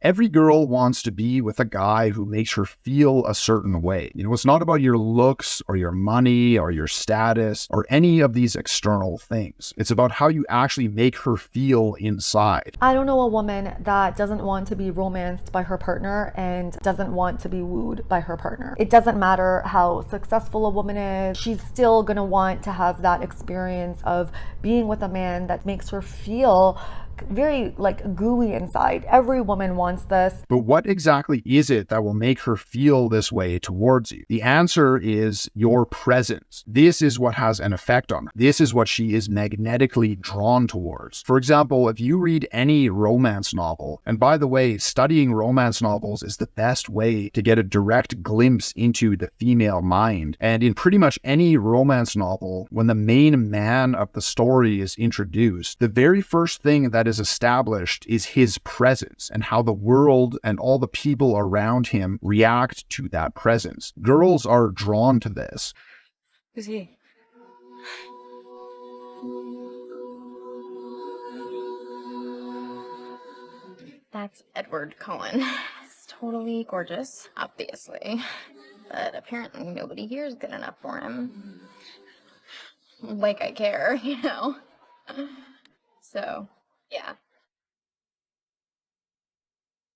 Every girl wants to be with a guy who makes her feel a certain way. It's not about your looks or your money or your status or any of these external things. It's about how you actually make her feel inside. I don't know a woman that doesn't want to be romanced by her partner and doesn't want to be wooed by her partner. It doesn't matter how successful a woman is, she's still gonna want to have that experience of being with a man that makes her feel very gooey inside. Every woman wants this. But what exactly is it that will make her feel this way towards you? The answer is your presence. This is what has an effect on her. This is what she is magnetically drawn towards. For example, if you read any romance novel, and by the way, studying romance novels is the best way to get a direct glimpse into the female mind. And in pretty much any romance novel, when the main man of the story is introduced, the very first thing that is established is his presence and how the world and all the people around him react to that presence. Girls are drawn to this. Who's he? That's Edward Cullen. He's totally gorgeous, obviously. But apparently nobody here is good enough for him. Like I care, So, yeah.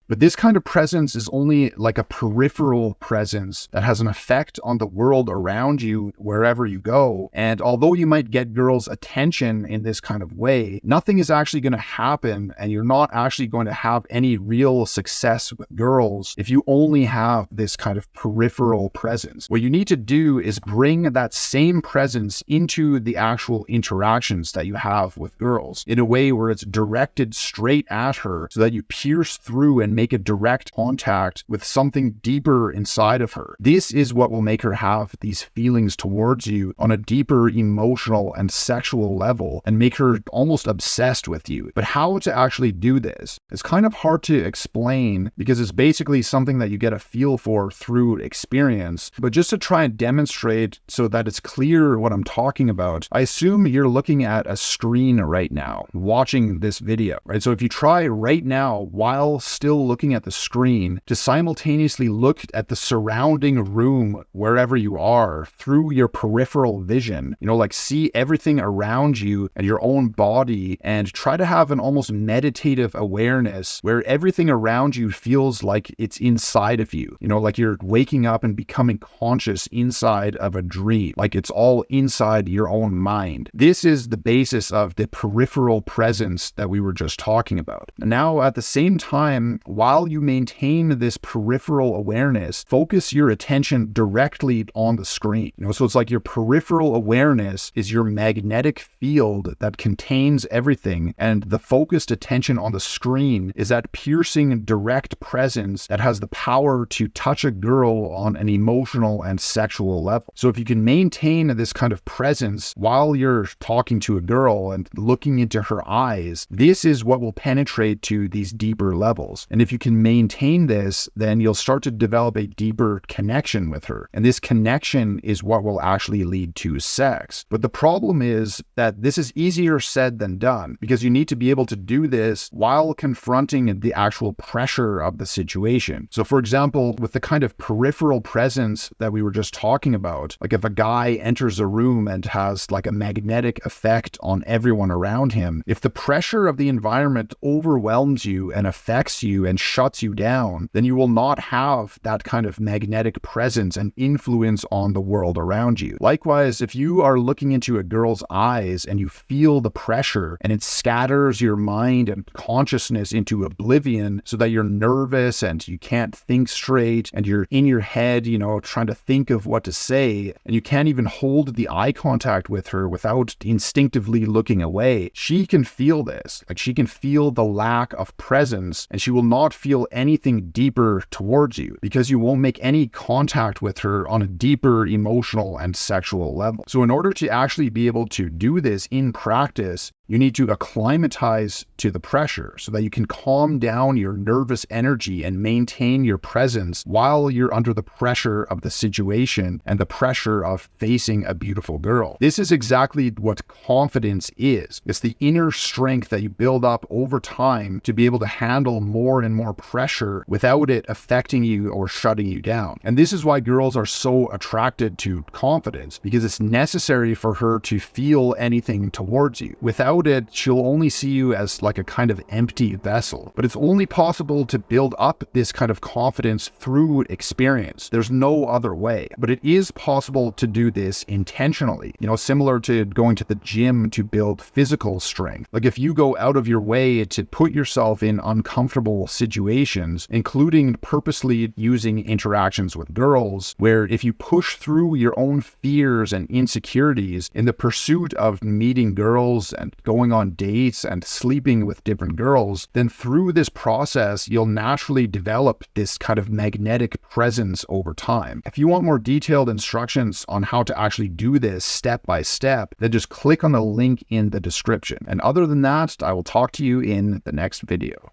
But this kind of presence is only like a peripheral presence that has an effect on the world around you wherever you go. And although you might get girls' attention in this kind of way, nothing is actually going to happen, and you're not actually going to have any real success with girls if you only have this kind of peripheral presence. What you need to do is bring that same presence into the actual interactions that you have with girls in a way where it's directed straight at her so that you pierce through and make a direct contact with something deeper inside of her. This is what will make her have these feelings towards you on a deeper emotional and sexual level and make her almost obsessed with you. But how to actually do this? It's kind of hard to explain because it's basically something that you get a feel for through experience. But just to try and demonstrate so that it's clear what I'm talking about, I assume you're looking at a screen right now, watching this video, right? So if you try right now while still looking at the screen to simultaneously look at the surrounding room wherever you are through your peripheral vision, see everything around you and your own body, and try to have an almost meditative awareness where everything around you feels like it's inside of you, like you're waking up and becoming conscious inside of a dream, like it's all inside your own mind. This is the basis of the peripheral presence that we were just talking about. And now at the same time, while you maintain this peripheral awareness, focus your attention directly on the screen. So it's like your peripheral awareness is your magnetic field that contains everything, and the focused attention on the screen is that piercing direct presence that has the power to touch a girl on an emotional and sexual level. So if you can maintain this kind of presence while you're talking to a girl and looking into her eyes, this is what will penetrate to these deeper levels. And if you can maintain this, then you'll start to develop a deeper connection with her. And this connection is what will actually lead to sex. But the problem is that this is easier said than done, because you need to be able to do this while confronting the actual pressure of the situation. So for example, with the kind of peripheral presence that we were just talking about, like if a guy enters a room and has like a magnetic effect on everyone around him, if the pressure of the environment overwhelms you and affects you and shuts you down, then you will not have that kind of magnetic presence and influence on the world around you. Likewise, if you are looking into a girl's eyes and you feel the pressure and it scatters your mind and consciousness into oblivion so that you're nervous and you can't think straight and you're in your head, trying to think of what to say, and you can't even hold the eye contact with her without instinctively looking away, she can feel this. Like she can feel the lack of presence, and she will not feel anything deeper towards you because you won't make any contact with her on a deeper emotional and sexual level. So in order to actually be able to do this in practice, You need to acclimatize to the pressure so that you can calm down your nervous energy and maintain your presence while you're under the pressure of the situation and the pressure of facing a beautiful girl. This is exactly what confidence is. It's the inner strength that you build up over time to be able to handle more and more pressure without it affecting you or shutting you down. And this is why girls are so attracted to confidence, because it's necessary for her to feel anything towards you. Without it, she'll only see you as like a kind of empty vessel. But it's only possible to build up this kind of confidence through experience. There's no other way. But it is possible to do this intentionally, similar to going to the gym to build physical strength. Like if you go out of your way to put yourself in uncomfortable situations, including purposely using interactions with girls, where if you push through your own fears and insecurities in the pursuit of meeting girls and going on dates and sleeping with different girls, then through this process, you'll naturally develop this kind of magnetic presence over time. If you want more detailed instructions on how to actually do this step by step, then just click on the link in the description. And other than that, I will talk to you in the next video.